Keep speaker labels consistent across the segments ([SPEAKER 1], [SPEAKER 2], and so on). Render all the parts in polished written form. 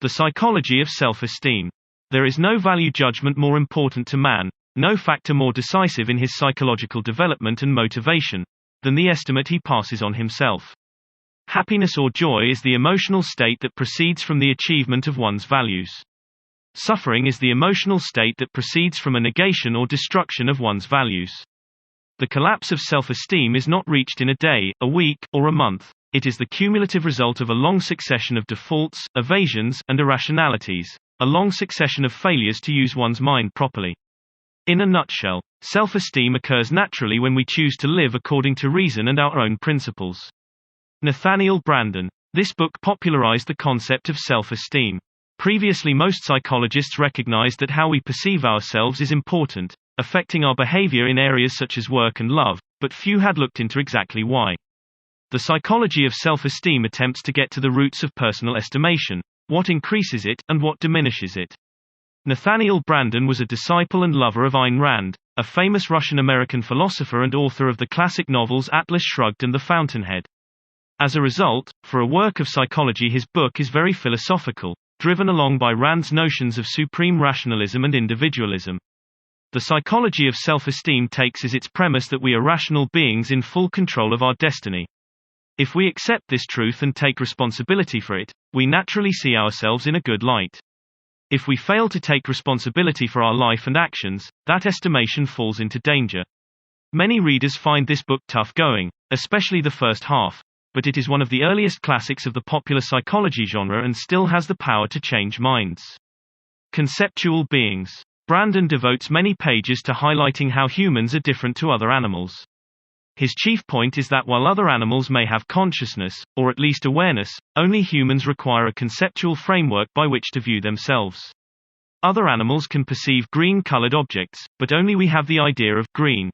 [SPEAKER 1] The psychology of self-esteem. There is no value judgment more important to man, no factor more decisive in his psychological development and motivation, than the estimate he passes on himself. Happiness or joy is the emotional state that proceeds from the achievement of one's values. Suffering is the emotional state that proceeds from a negation or destruction of one's values. The collapse of self-esteem is not reached in a day, a week, or a month. It is the cumulative result of a long succession of defaults, evasions, and irrationalities, a long succession of failures to use one's mind properly. In a nutshell, self-esteem occurs naturally when we choose to live according to reason and our own principles. Nathaniel Branden. This book popularized the concept of self-esteem. Previously, most psychologists recognized that how we perceive ourselves is important, affecting our behavior in areas such as work and love, but few had looked into exactly why. The psychology of self-esteem attempts to get to the roots of personal estimation, what increases it, and what diminishes it. Nathaniel Branden was a disciple and lover of Ayn Rand, a famous Russian-American philosopher and author of the classic novels Atlas Shrugged and The Fountainhead. As a result, for a work of psychology, his book is very philosophical, driven along by Rand's notions of supreme rationalism and individualism. The psychology of self-esteem takes as its premise that we are rational beings in full control of our destiny. If we accept this truth and take responsibility for it, we naturally see ourselves in a good light. If we fail to take responsibility for our life and actions, that estimation falls into danger. Many readers find this book tough going, especially the first half, but it is one of the earliest classics of the popular psychology genre and still has the power to change minds. Conceptual beings. Branden devotes many pages to highlighting how humans are different to other animals. His chief point is that while other animals may have consciousness, or at least awareness, only humans require a conceptual framework by which to view themselves. Other animals can perceive green-colored objects, but only we have the idea of green.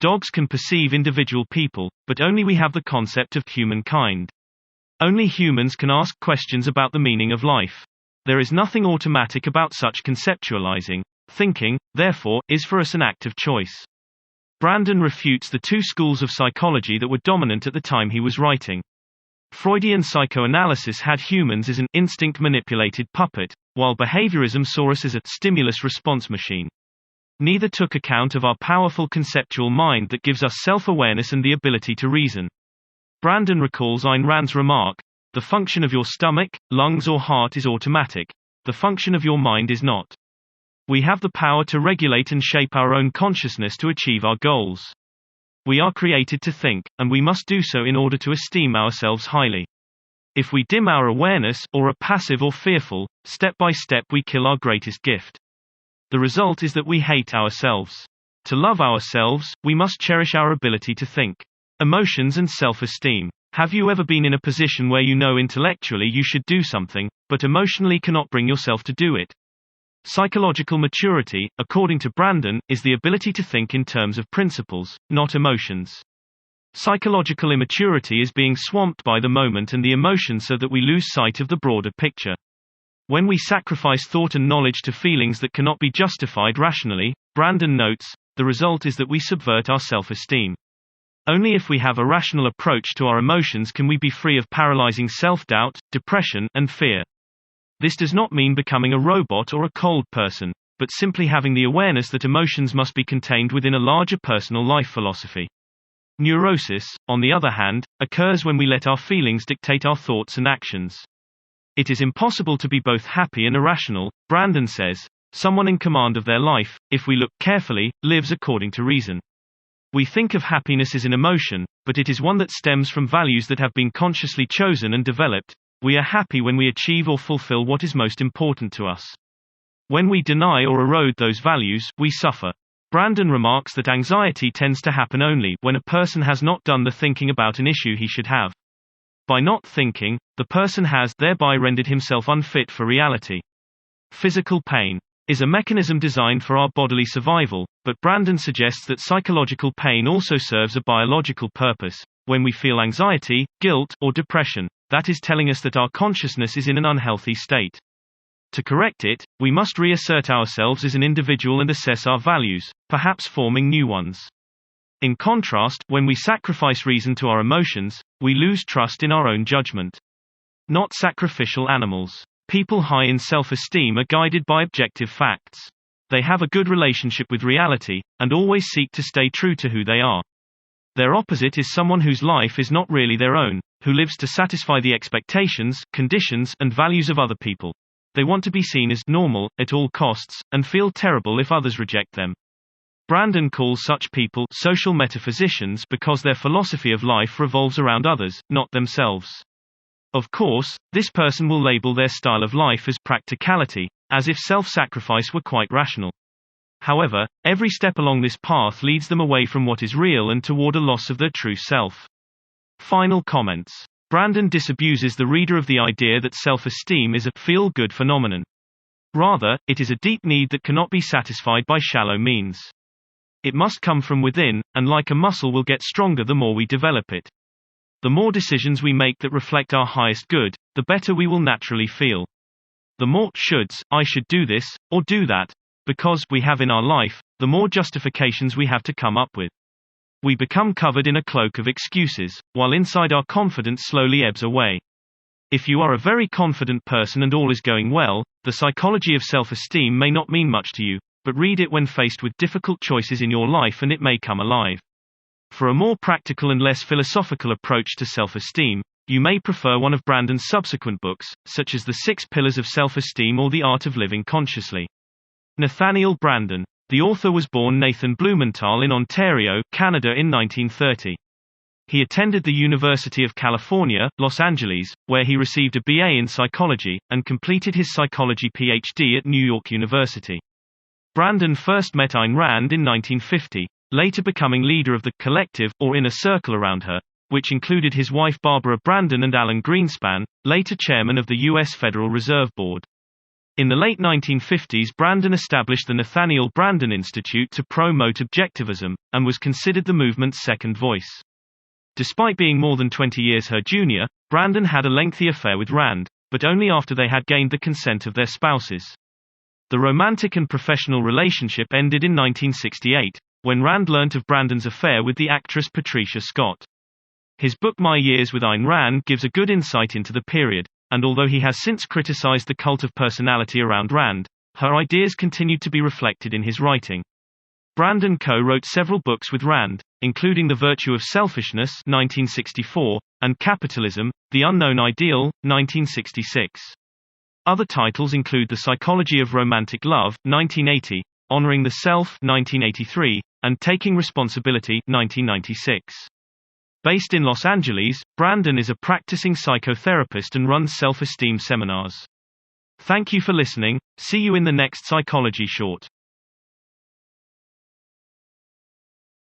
[SPEAKER 1] Dogs can perceive individual people, but only we have the concept of humankind. Only humans can ask questions about the meaning of life. There is nothing automatic about such conceptualizing. Thinking, therefore, is for us an act of choice. Branden refutes the two schools of psychology that were dominant at the time he was writing. Freudian psychoanalysis had humans as an instinct-manipulated puppet, while behaviorism saw us as a stimulus-response machine. Neither took account of our powerful conceptual mind that gives us self-awareness and the ability to reason. Branden recalls Ayn Rand's remark, "The function of your stomach, lungs or heart is automatic. The function of your mind is not. We have the power to regulate and shape our own consciousness to achieve our goals. We are created to think, and we must do so in order to esteem ourselves highly. If we dim our awareness, or are passive or fearful, step by step we kill our greatest gift. The result is that we hate ourselves. To love ourselves, we must cherish our ability to think." Emotions and self-esteem. Have you ever been in a position where you know intellectually you should do something, but emotionally cannot bring yourself to do it? Psychological maturity, according to Branden, is the ability to think in terms of principles, not emotions. Psychological immaturity is being swamped by the moment and the emotion so that we lose sight of the broader picture. When we sacrifice thought and knowledge to feelings that cannot be justified rationally, Branden notes, the result is that we subvert our self-esteem. Only if we have a rational approach to our emotions can we be free of paralyzing self-doubt, depression, and fear. This does not mean becoming a robot or a cold person, but simply having the awareness that emotions must be contained within a larger personal life philosophy. Neurosis, on the other hand, occurs when we let our feelings dictate our thoughts and actions. It is impossible to be both happy and irrational, Branden says. Someone in command of their life, if we look carefully, lives according to reason. We think of happiness as an emotion, but it is one that stems from values that have been consciously chosen and developed. We are happy when we achieve or fulfill what is most important to us. When we deny or erode those values, we suffer. Branden remarks that anxiety tends to happen only when a person has not done the thinking about an issue he should have. By not thinking, the person has thereby rendered himself unfit for reality. Physical pain is a mechanism designed for our bodily survival, but Branden suggests that psychological pain also serves a biological purpose. When we feel anxiety, guilt, or depression, that is telling us that our consciousness is in an unhealthy state. To correct it, we must reassert ourselves as an individual and assess our values, perhaps forming new ones. In contrast, when we sacrifice reason to our emotions, we lose trust in our own judgment. Not sacrificial animals. People high in self-esteem are guided by objective facts. They have a good relationship with reality, and always seek to stay true to who they are. Their opposite is someone whose life is not really their own, who lives to satisfy the expectations, conditions, and values of other people. They want to be seen as normal, at all costs, and feel terrible if others reject them. Branden calls such people social metaphysicians because their philosophy of life revolves around others, not themselves. Of course, this person will label their style of life as practicality, as if self-sacrifice were quite rational. However, every step along this path leads them away from what is real and toward a loss of their true self. Final comments. Branden disabuses the reader of the idea that self-esteem is a feel-good phenomenon. Rather, it is a deep need that cannot be satisfied by shallow means. It must come from within, and like a muscle will get stronger the more we develop it. The more decisions we make that reflect our highest good, the better we will naturally feel. The more shoulds, I should do this, or do that, because we have in our life, the more justifications we have to come up with. We become covered in a cloak of excuses, while inside our confidence slowly ebbs away. If you are a very confident person and all is going well, the psychology of self-esteem may not mean much to you, but read it when faced with difficult choices in your life and it may come alive. For a more practical and less philosophical approach to self-esteem, you may prefer one of Branden's subsequent books, such as The 6 Pillars of Self-Esteem or The Art of Living Consciously. Nathaniel Branden. The author was born Nathan Blumenthal in Ontario, Canada in 1930. He attended the University of California, Los Angeles, where he received a BA in psychology, and completed his psychology PhD at New York University. Branden first met Ayn Rand in 1950, later becoming leader of the collective, or inner circle around her, which included his wife Barbara Branden and Alan Greenspan, later chairman of the U.S. Federal Reserve Board. In the late 1950s, Branden established the Nathaniel Branden Institute to promote objectivism, and was considered the movement's second voice. Despite being more than 20 years her junior, Branden had a lengthy affair with Rand, but only after they had gained the consent of their spouses. The romantic and professional relationship ended in 1968, when Rand learnt of Branden's affair with the actress Patricia Scott. His book My Years with Ayn Rand gives a good insight into the period, and although he has since criticized the cult of personality around Rand, her ideas continued to be reflected in his writing. Branden co-wrote several books with Rand, including The Virtue of Selfishness 1964, and Capitalism, The Unknown Ideal, 1966. Other titles include The Psychology of Romantic Love 1980, Honoring the Self 1983, and Taking Responsibility 1996. Based in Los Angeles, Branden is a practicing psychotherapist and runs self-esteem seminars. Thank you for listening. See you in the next Psychology Short.